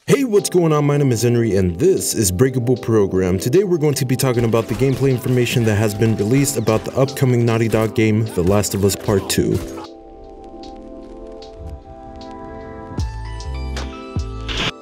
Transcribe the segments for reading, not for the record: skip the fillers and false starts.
Hey, what's going on? My name is Henry and this is Breakable Program. Today we're going to be talking about the gameplay information that has been released about the upcoming Naughty Dog game, The Last of Us Part 2.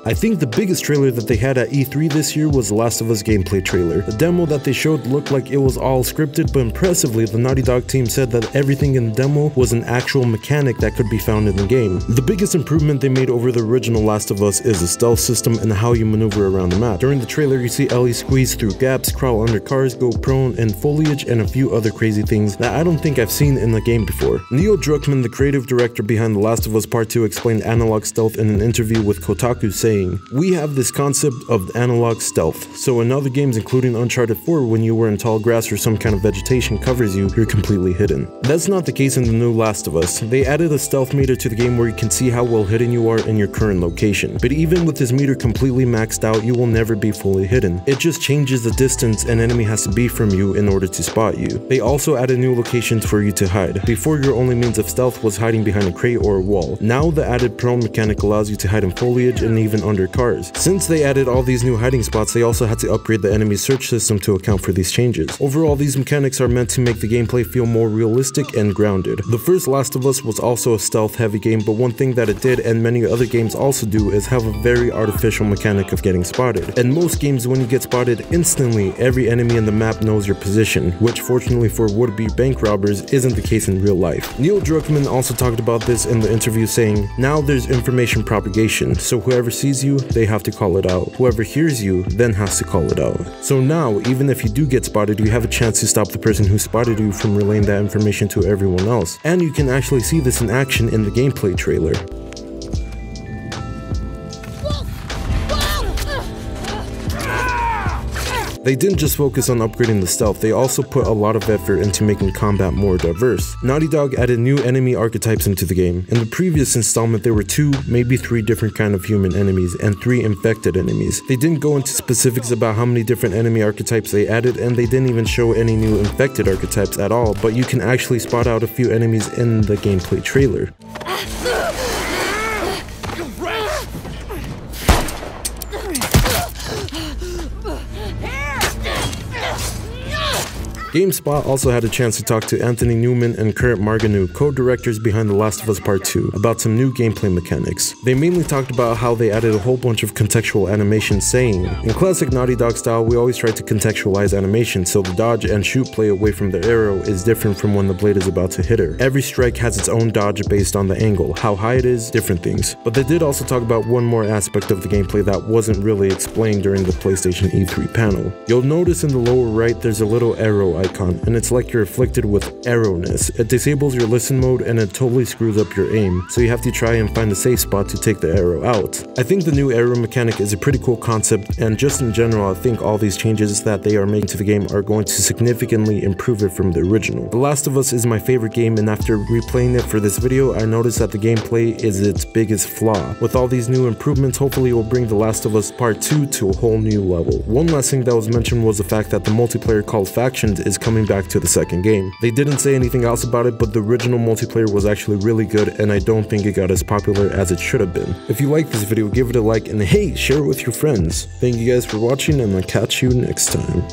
I think the biggest trailer that they had at E3 this year was The Last of Us gameplay trailer. The demo that they showed looked like it was all scripted, but impressively, the Naughty Dog team said that everything in the demo was an actual mechanic that could be found in the game. The biggest improvement they made over the original Last of Us is the stealth system and how you maneuver around the map. During the trailer, you see Ellie squeeze through gaps, crawl under cars, go prone in foliage, and a few other crazy things that I don't think I've seen in the game before. Neil Druckmann, the creative director behind The Last of Us Part 2, explained analog stealth in an interview with Kotaku, saying, "We have this concept of analog stealth, so in other games including Uncharted 4, when you were in tall grass or some kind of vegetation covers you, you're completely hidden. That's not the case in the new Last of Us. They added a stealth meter to the game where you can see how well hidden you are in your current location. But even with this meter completely maxed out, you will never be fully hidden. It just changes the distance an enemy has to be from you in order to spot you. They also added new locations for you to hide. Before, your only means of stealth was hiding behind a crate or a wall. Now the added prone mechanic allows you to hide in foliage and even under cars. Since they added all these new hiding spots, they also had to upgrade the enemy's search system to account for these changes. Overall, these mechanics are meant to make the gameplay feel more realistic and grounded. The first Last of Us was also a stealth-heavy game, but one thing that it did, and many other games also do, is have a very artificial mechanic of getting spotted. In most games, when you get spotted instantly, every enemy in the map knows your position, which fortunately for would-be bank robbers isn't the case in real life. Neil Druckmann also talked about this in the interview, saying, "Now there's information propagation, so whoever sees you, they have to call it out. Whoever hears you then has to call it out. So now, even if you do get spotted, you have a chance to stop the person who spotted you from relaying that information to everyone else. And you can actually see this in action in the gameplay trailer." They didn't just focus on upgrading the stealth, they also put a lot of effort into making combat more diverse. Naughty Dog added new enemy archetypes into the game. In the previous installment, there were 2, maybe 3 different kind of human enemies and 3 infected enemies. They didn't go into specifics about how many different enemy archetypes they added, and they didn't even show any new infected archetypes at all, but you can actually spot out a few enemies in the gameplay trailer. GameSpot also had a chance to talk to Anthony Newman and Kurt Marganu, co-directors behind The Last of Us Part 2, about some new gameplay mechanics. They mainly talked about how they added a whole bunch of contextual animation, saying, "In classic Naughty Dog style, we always try to contextualize animation, so the dodge and shoot play away from the arrow is different from when the blade is about to hit her. Every strike has its own dodge based on the angle, how high it is, different things." But they did also talk about one more aspect of the gameplay that wasn't really explained during the PlayStation E3 panel. You'll notice in the lower right there's a little arrow icon, and it's like you're afflicted with arrowness. It disables your listen mode and it totally screws up your aim, so you have to try and find a safe spot to take the arrow out. I think the new arrow mechanic is a pretty cool concept, and just in general, I think all these changes that they are making to the game are going to significantly improve it from the original. The Last of Us is my favorite game, and after replaying it for this video, I noticed that the gameplay is its biggest flaw. With all these new improvements, hopefully it will bring The Last of Us Part 2 to a whole new level. One last thing that was mentioned was the fact that the multiplayer called Factions is coming back to the second game. They didn't say anything else about it, but the original multiplayer was actually really good, and I don't think it got as popular as it should have been. If you like this video, give it a like, and hey, share it with your friends. Thank you guys for watching, and I'll catch you next time.